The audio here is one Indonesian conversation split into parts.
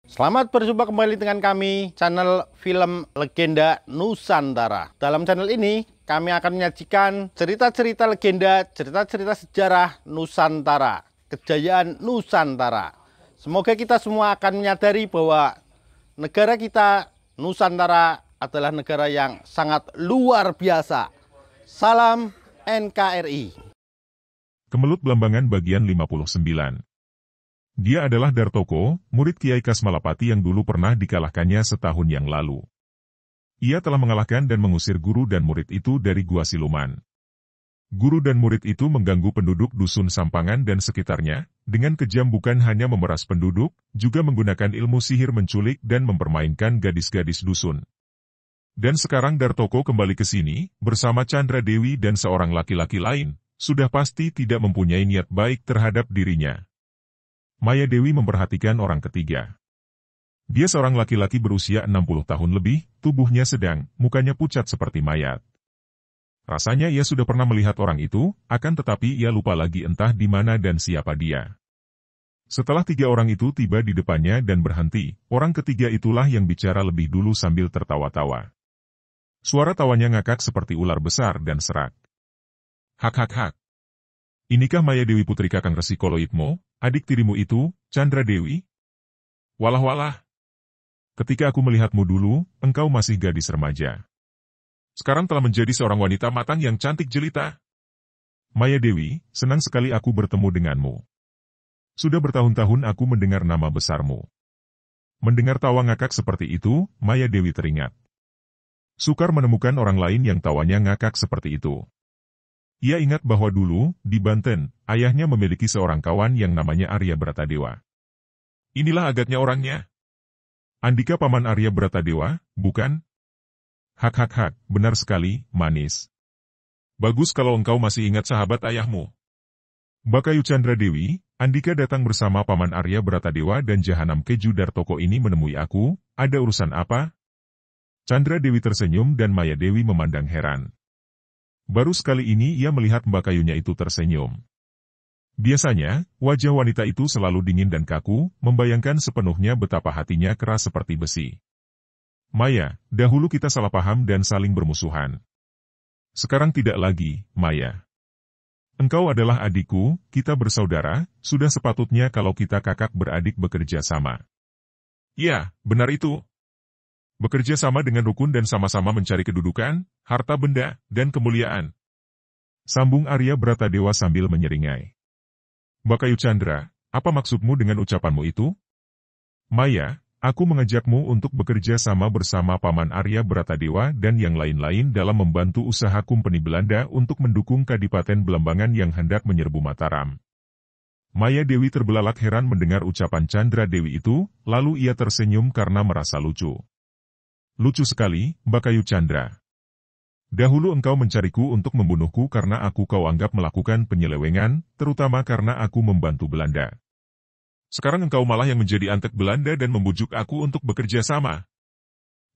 Selamat berjumpa kembali dengan kami, channel Film Legenda Nusantara. Dalam channel ini, kami akan menyajikan cerita-cerita legenda, cerita-cerita sejarah Nusantara, kejayaan Nusantara. Semoga kita semua akan menyadari bahwa negara kita, Nusantara, adalah negara yang sangat luar biasa. Salam NKRI. Kemelut Blambangan bagian 59. Dia adalah Dartoko, murid Kiai Kasmalapati yang dulu pernah dikalahkannya setahun yang lalu. Ia telah mengalahkan dan mengusir guru dan murid itu dari Gua Siluman. Guru dan murid itu mengganggu penduduk Dusun Sampangan dan sekitarnya, dengan kejam bukan hanya memeras penduduk, juga menggunakan ilmu sihir menculik dan mempermainkan gadis-gadis dusun. Dan sekarang Dartoko kembali ke sini, bersama Chandra Dewi dan seorang laki-laki lain, sudah pasti tidak mempunyai niat baik terhadap dirinya. Maya Dewi memperhatikan orang ketiga. Dia seorang laki-laki berusia 60 tahun lebih, tubuhnya sedang, mukanya pucat seperti mayat. Rasanya ia sudah pernah melihat orang itu, akan tetapi ia lupa lagi entah di mana dan siapa dia. Setelah tiga orang itu tiba di depannya dan berhenti, orang ketiga itulah yang bicara lebih dulu sambil tertawa-tawa. Suara tawanya ngakak seperti ular besar dan serak. Hak hak hak. Inikah Maya Dewi putri Kakang Resi Koloitmo, adik tirimu itu, Chandra Dewi? Walah walah. Ketika aku melihatmu dulu, engkau masih gadis remaja. Sekarang telah menjadi seorang wanita matang yang cantik jelita. Maya Dewi, senang sekali aku bertemu denganmu. Sudah bertahun-tahun aku mendengar nama besarmu. Mendengar tawa ngakak seperti itu, Maya Dewi teringat. Sukar menemukan orang lain yang tawanya ngakak seperti itu. Ia ingat bahwa dulu, di Banten, ayahnya memiliki seorang kawan yang namanya Arya Bratadewa. Inilah agaknya orangnya. Andika paman Arya Bratadewa, bukan? Hak hak hak, benar sekali, manis. Bagus kalau engkau masih ingat sahabat ayahmu. Bakayu Chandra Dewi, Andika datang bersama paman Arya Bratadewa dan Jahanam Keju Dartoko ini menemui aku, ada urusan apa? Chandra Dewi tersenyum dan Maya Dewi memandang heran. Baru sekali ini ia melihat Mbak Kayunya itu tersenyum. Biasanya, wajah wanita itu selalu dingin dan kaku, membayangkan sepenuhnya betapa hatinya keras seperti besi. Maya, dahulu kita salah paham dan saling bermusuhan. Sekarang tidak lagi, Maya. Engkau adalah adikku, kita bersaudara, sudah sepatutnya kalau kita kakak beradik bekerja sama. Iya, benar itu. Bekerja sama dengan rukun dan sama-sama mencari kedudukan, harta benda, dan kemuliaan. Sambung Arya Bratadewa sambil menyeringai. Bakayu Chandra, apa maksudmu dengan ucapanmu itu? Maya, aku mengajakmu untuk bekerja sama bersama Paman Arya Bratadewa dan yang lain-lain dalam membantu usaha Kompeni Belanda untuk mendukung Kadipaten Blambangan yang hendak menyerbu Mataram. Maya Dewi terbelalak heran mendengar ucapan Chandra Dewi itu, lalu ia tersenyum karena merasa lucu. Lucu sekali, Bakayu Chandra. Dahulu engkau mencariku untuk membunuhku karena aku kau anggap melakukan penyelewengan, terutama karena aku membantu Belanda. Sekarang engkau malah yang menjadi antek Belanda dan membujuk aku untuk bekerja sama.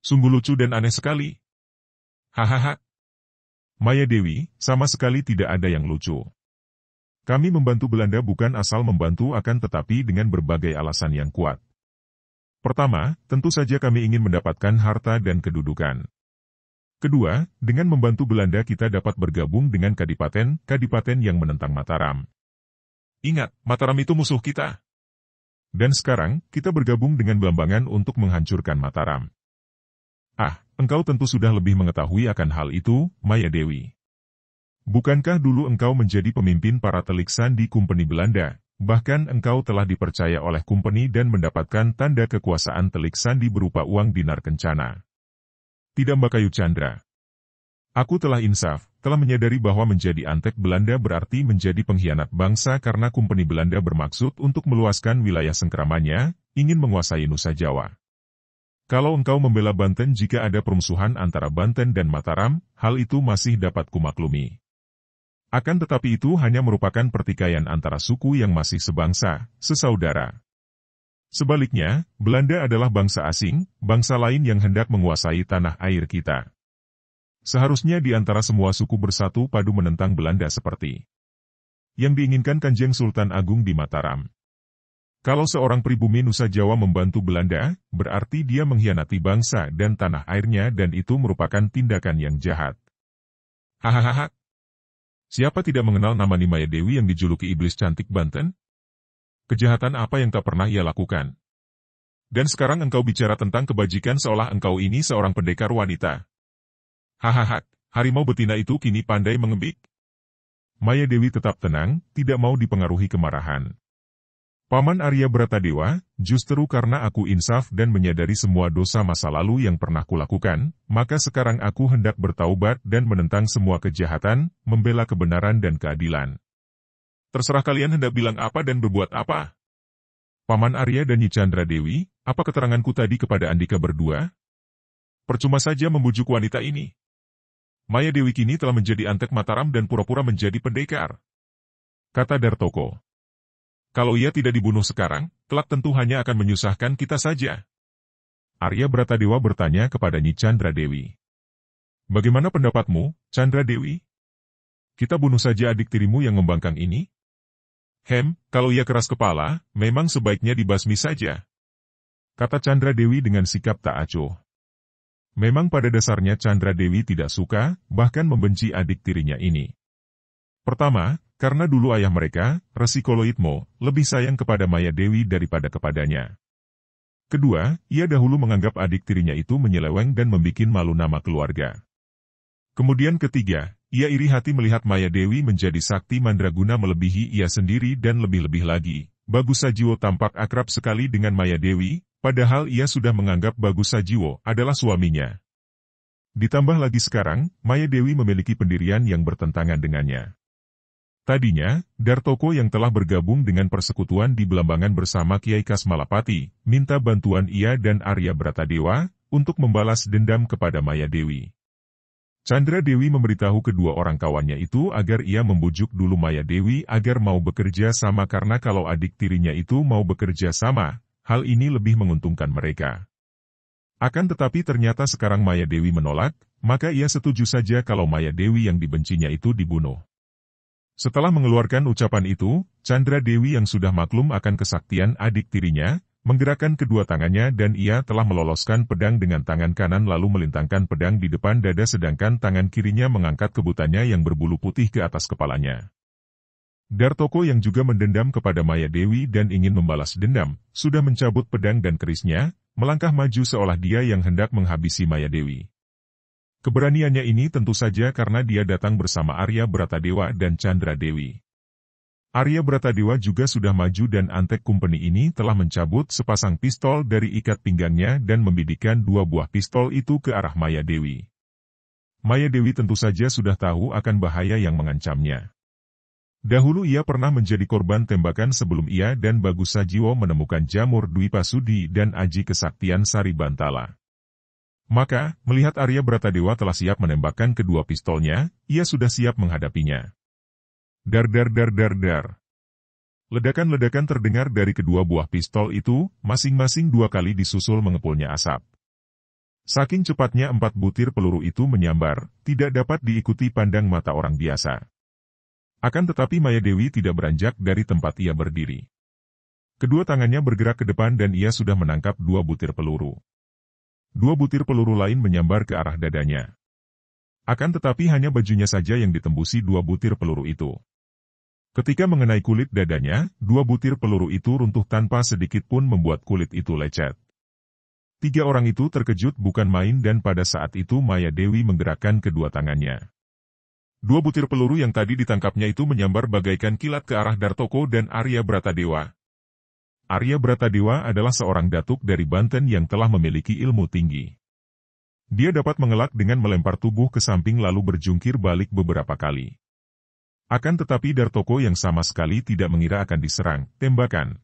Sungguh lucu dan aneh sekali. Hahaha. Maya Dewi, sama sekali tidak ada yang lucu. Kami membantu Belanda bukan asal membantu akan tetapi dengan berbagai alasan yang kuat. Pertama, tentu saja kami ingin mendapatkan harta dan kedudukan. Kedua, dengan membantu Belanda kita dapat bergabung dengan kadipaten yang menentang Mataram. Ingat, Mataram itu musuh kita. Dan sekarang, kita bergabung dengan Blambangan untuk menghancurkan Mataram. Ah, engkau tentu sudah lebih mengetahui akan hal itu, Maya Dewi. Bukankah dulu engkau menjadi pemimpin para telik sandi Kompeni Belanda? Bahkan engkau telah dipercaya oleh Kompeni dan mendapatkan tanda kekuasaan telik sandi berupa uang dinar kencana. Tidak Bakayu Chandra. Aku telah insaf, telah menyadari bahwa menjadi antek Belanda berarti menjadi pengkhianat bangsa karena Kompeni Belanda bermaksud untuk meluaskan wilayah sengkeramannya, ingin menguasai Nusa Jawa. Kalau engkau membela Banten jika ada permusuhan antara Banten dan Mataram, hal itu masih dapat kumaklumi. Akan tetapi itu hanya merupakan pertikaian antara suku yang masih sebangsa, sesaudara. Sebaliknya, Belanda adalah bangsa asing, bangsa lain yang hendak menguasai tanah air kita. Seharusnya di antara semua suku bersatu padu menentang Belanda seperti yang diinginkan Kanjeng Sultan Agung di Mataram. Kalau seorang pribumi Nusa Jawa membantu Belanda, berarti dia mengkhianati bangsa dan tanah airnya dan itu merupakan tindakan yang jahat. Hahaha. Siapa tidak mengenal nama Nimaya Dewi yang dijuluki iblis cantik Banten? Kejahatan apa yang tak pernah ia lakukan? Dan sekarang engkau bicara tentang kebajikan seolah engkau ini seorang pendekar wanita. Hahaha, harimau betina itu kini pandai mengembik. Maya Dewi tetap tenang, tidak mau dipengaruhi kemarahan. Paman Arya Bratadewa, justru karena aku insaf dan menyadari semua dosa masa lalu yang pernah kulakukan, maka sekarang aku hendak bertaubat dan menentang semua kejahatan, membela kebenaran dan keadilan. Terserah kalian hendak bilang apa dan berbuat apa. Paman Arya dan Nyi Chandra Dewi, apa keteranganku tadi kepada Andika berdua? Percuma saja membujuk wanita ini. Maya Dewi kini telah menjadi antek Mataram dan pura-pura menjadi pendekar. Kata Dartoko. Kalau ia tidak dibunuh sekarang, kelak tentu hanya akan menyusahkan kita saja. Arya Bratadewa bertanya kepada Nyi Chandra Dewi. Bagaimana pendapatmu, Chandra Dewi? Kita bunuh saja adik tirimu yang membangkang ini? Kalau ia keras kepala, memang sebaiknya dibasmi saja. Kata Chandra Dewi dengan sikap tak acuh. Memang pada dasarnya Chandra Dewi tidak suka, bahkan membenci adik tirinya ini. Pertama, karena dulu ayah mereka, Resi Koloitmo, lebih sayang kepada Maya Dewi daripada kepadanya. Kedua, ia dahulu menganggap adik tirinya itu menyeleweng dan membikin malu nama keluarga. Kemudian ketiga, ia iri hati melihat Maya Dewi menjadi sakti mandraguna melebihi ia sendiri dan lebih-lebih lagi. Bagus Sajiwo tampak akrab sekali dengan Maya Dewi, padahal ia sudah menganggap Bagus Sajiwo adalah suaminya. Ditambah lagi sekarang, Maya Dewi memiliki pendirian yang bertentangan dengannya. Tadinya, Dartoko yang telah bergabung dengan persekutuan di Belambangan bersama Kiai Kasmalapati, minta bantuan ia dan Arya Bratadewa untuk membalas dendam kepada Maya Dewi. Chandra Dewi memberitahu kedua orang kawannya itu agar ia membujuk dulu Maya Dewi agar mau bekerja sama karena kalau adik tirinya itu mau bekerja sama, hal ini lebih menguntungkan mereka. Akan tetapi ternyata sekarang Maya Dewi menolak, maka ia setuju saja kalau Maya Dewi yang dibencinya itu dibunuh. Setelah mengeluarkan ucapan itu, Chandra Dewi yang sudah maklum akan kesaktian adik tirinya, menggerakkan kedua tangannya dan ia telah meloloskan pedang dengan tangan kanan lalu melintangkan pedang di depan dada sedangkan tangan kirinya mengangkat kebutannya yang berbulu putih ke atas kepalanya. Dartoko yang juga mendendam kepada Maya Dewi dan ingin membalas dendam, sudah mencabut pedang dan kerisnya, melangkah maju seolah dia yang hendak menghabisi Maya Dewi. Keberaniannya ini tentu saja karena dia datang bersama Arya Bratadewa dan Chandra Dewi. Arya Bratadewa juga sudah maju dan antek kumpeni ini telah mencabut sepasang pistol dari ikat pinggangnya dan membidikkan dua buah pistol itu ke arah Maya Dewi. Maya Dewi tentu saja sudah tahu akan bahaya yang mengancamnya. Dahulu ia pernah menjadi korban tembakan sebelum ia dan Bagus Sajiwo menemukan jamur Dwi Pasudi dan aji kesaktian Sari Bantala. Maka, melihat Arya Bratadewa telah siap menembakkan kedua pistolnya, ia sudah siap menghadapinya. Dar dar dar dar dar. Ledakan-ledakan terdengar dari kedua buah pistol itu, masing-masing 2 kali disusul mengepulnya asap. Saking cepatnya 4 butir peluru itu menyambar, tidak dapat diikuti pandang mata orang biasa. Akan tetapi Maya Dewi tidak beranjak dari tempat ia berdiri. Kedua tangannya bergerak ke depan dan ia sudah menangkap 2 butir peluru. 2 butir peluru lain menyambar ke arah dadanya. Akan tetapi hanya bajunya saja yang ditembusi 2 butir peluru itu. Ketika mengenai kulit dadanya, 2 butir peluru itu runtuh tanpa sedikit pun membuat kulit itu lecet. 3 orang itu terkejut bukan main dan pada saat itu Maya Dewi menggerakkan kedua tangannya. 2 butir peluru yang tadi ditangkapnya itu menyambar bagaikan kilat ke arah Dartoko dan Arya Bratadewa. Arya Bratadewa adalah seorang datuk dari Banten yang telah memiliki ilmu tinggi. Dia dapat mengelak dengan melempar tubuh ke samping lalu berjungkir balik beberapa kali. Akan tetapi Dartoko yang sama sekali tidak mengira akan diserang, tembakan,